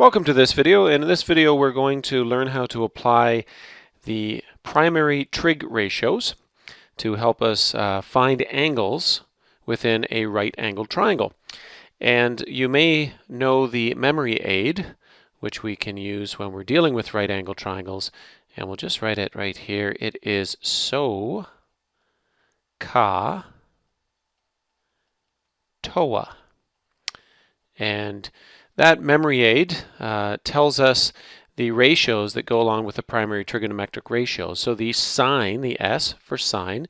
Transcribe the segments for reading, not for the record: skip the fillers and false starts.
Welcome to this video, and in this video we're going to learn how to apply the primary trig ratios to help us find angles within a right-angled triangle. And you may know the memory aid, which we can use when we're dealing with right-angled triangles, and we'll just write it right here. It is SohCahToa. And that memory aid tells us the ratios that go along with the primary trigonometric ratios. So the sine, the S for sine,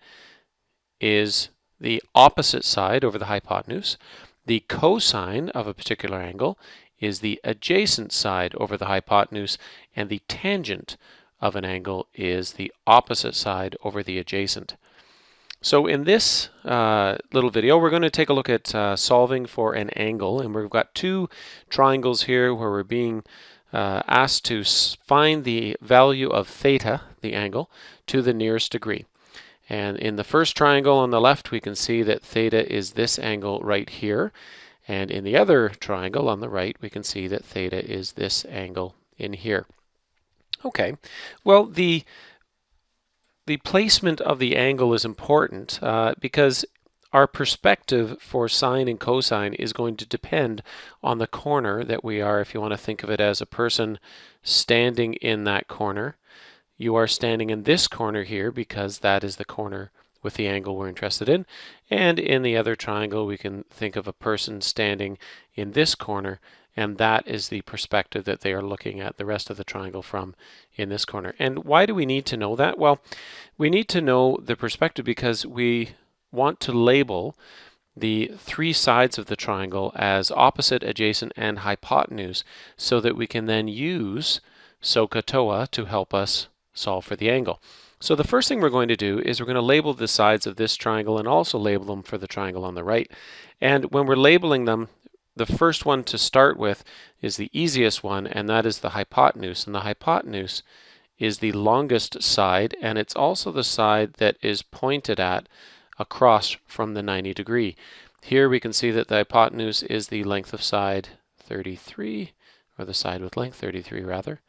is the opposite side over the hypotenuse. The cosine of a particular angle is the adjacent side over the hypotenuse, and the tangent of an angle is the opposite side over the adjacent. So in this little video, we're going to take a look at solving for an angle, and we've got two triangles here where we're being asked to find the value of theta, the angle, to the nearest degree. And in the first triangle on the left, we can see that theta is this angle right here, and in the other triangle on the right, we can see that theta is this angle in here. Okay, well, the placement of the angle is important because our perspective for sine and cosine is going to depend on the corner that we are. If you want to think of it as a person standing in that corner, you are standing in this corner here because that is the corner with the angle we're interested in. And in the other triangle, we can think of a person standing in this corner, and that is the perspective that they are looking at the rest of the triangle from in this corner. And why do we need to know that? Well, we need to know the perspective because we want to label the three sides of the triangle as opposite, adjacent, and hypotenuse so that we can then use SohCahToa to help us solve for the angle. So the first thing we're going to do is we're going to label the sides of this triangle and also label them for the triangle on the right. And when we're labeling them, the first one to start with is the easiest one, and that is the hypotenuse. And the hypotenuse is the longest side, and it's also the side that is pointed at across from the 90 degree. Here we can see that the hypotenuse is the length of side 33, or the side with length 33 rather,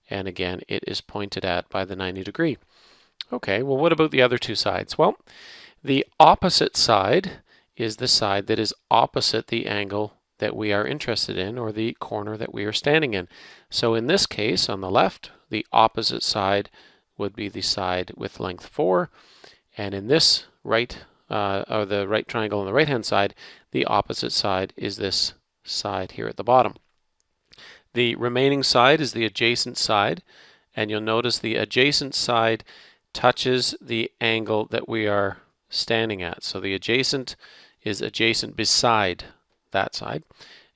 and again it is pointed at by the 90 degree. Okay, well, what about the other two sides? Well, the opposite side is the side that is opposite the angle that we are interested in, or the corner that we are standing in. So in this case, on the left, the opposite side would be the side with length 4, and in this right, or the right triangle on the right-hand side, the opposite side is this side here at the bottom. The remaining side is the adjacent side, and you'll notice the adjacent side touches the angle that we are standing at. So the adjacent is adjacent beside that side,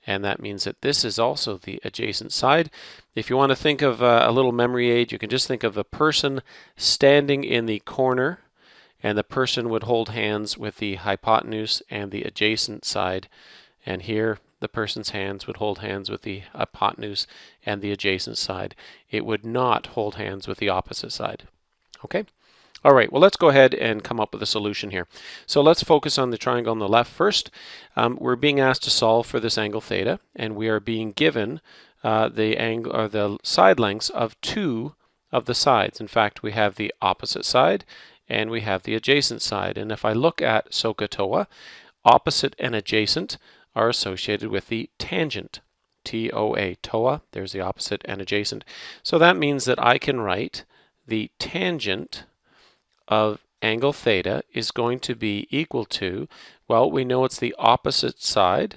and that means that this is also the adjacent side. If you want to think of a little memory aid, you can just think of a person standing in the corner, and the person would hold hands with the hypotenuse and the adjacent side, and here the person's hands would hold hands with the hypotenuse and the adjacent side. It would not hold hands with the opposite side. Okay? All right, well, let's go ahead and come up with a solution here. So let's focus on the triangle on the left first. We're being asked to solve for this angle theta, and we are being given the angle or the side lengths of two of the sides. In fact, we have the opposite side and we have the adjacent side. And if I look at SohCahToa, opposite and adjacent are associated with the tangent. T-O-A, Toa, there's the opposite and adjacent. So that means that I can write the tangent of angle theta is going to be equal to, well, we know it's the opposite side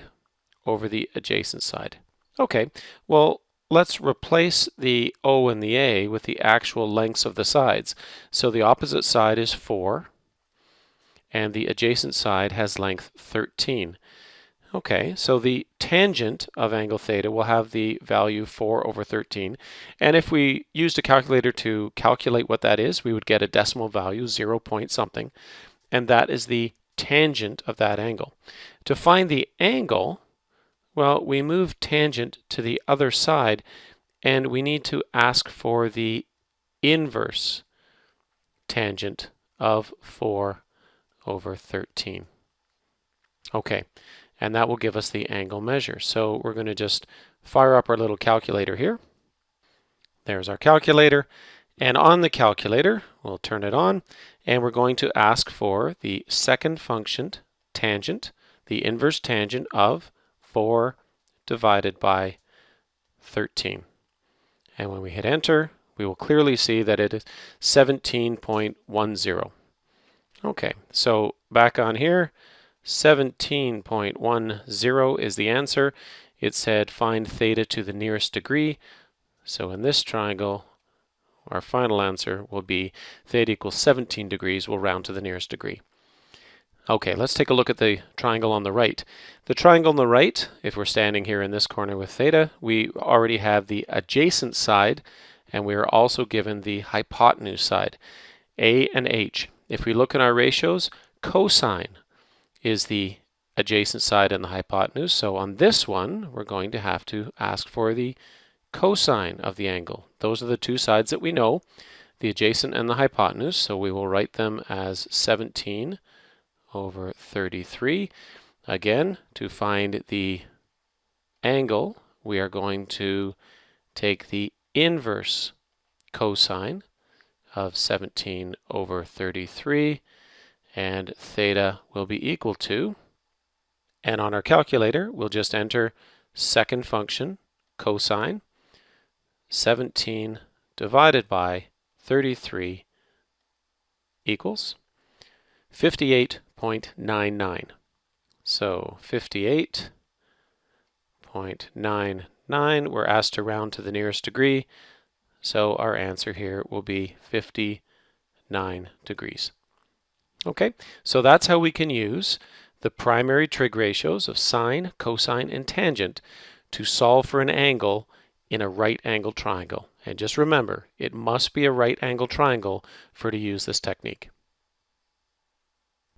over the adjacent side. Okay, well, let's replace the O and the A with the actual lengths of the sides. So the opposite side is 4, and the adjacent side has length 13. Okay, so the tangent of angle theta will have the value 4 over 13. And if we used a calculator to calculate what that is, we would get a decimal value, 0 point something, and that is the tangent of that angle. To find the angle, well, we move tangent to the other side, and we need to ask for the inverse tangent of 4 over 13. Okay, and that will give us the angle measure. So we're going to just fire up our little calculator here. There's our calculator, and on the calculator, we'll turn it on, and we're going to ask for the second function tangent, the inverse tangent of 4 divided by 13. And when we hit enter, we will clearly see that it is 17.10. Okay, so back on here, 17.10 is the answer. It said find theta to the nearest degree. So in this triangle, our final answer will be theta equals 17 degrees. We'll round to the nearest degree. Okay, let's take a look at the triangle on the right. The triangle on the right, if we're standing here in this corner with theta, we already have the adjacent side, and we are also given the hypotenuse side, A and H. If we look in our ratios, cosine is the adjacent side and the hypotenuse. So on this one, we're going to have to ask for the cosine of the angle. Those are the two sides that we know, the adjacent and the hypotenuse. So we will write them as 17 over 33. Again, to find the angle, we are going to take the inverse cosine of 17 over 33, and theta will be equal to, and on our calculator, we'll just enter second function, cosine, 17 divided by 33 equals 58.99. So 58.99, we're asked to round to the nearest degree, so our answer here will be 59 degrees. Okay, so that's how we can use the primary trig ratios of sine, cosine, and tangent to solve for an angle in a right angle triangle. And just remember, it must be a right angle triangle for to use this technique.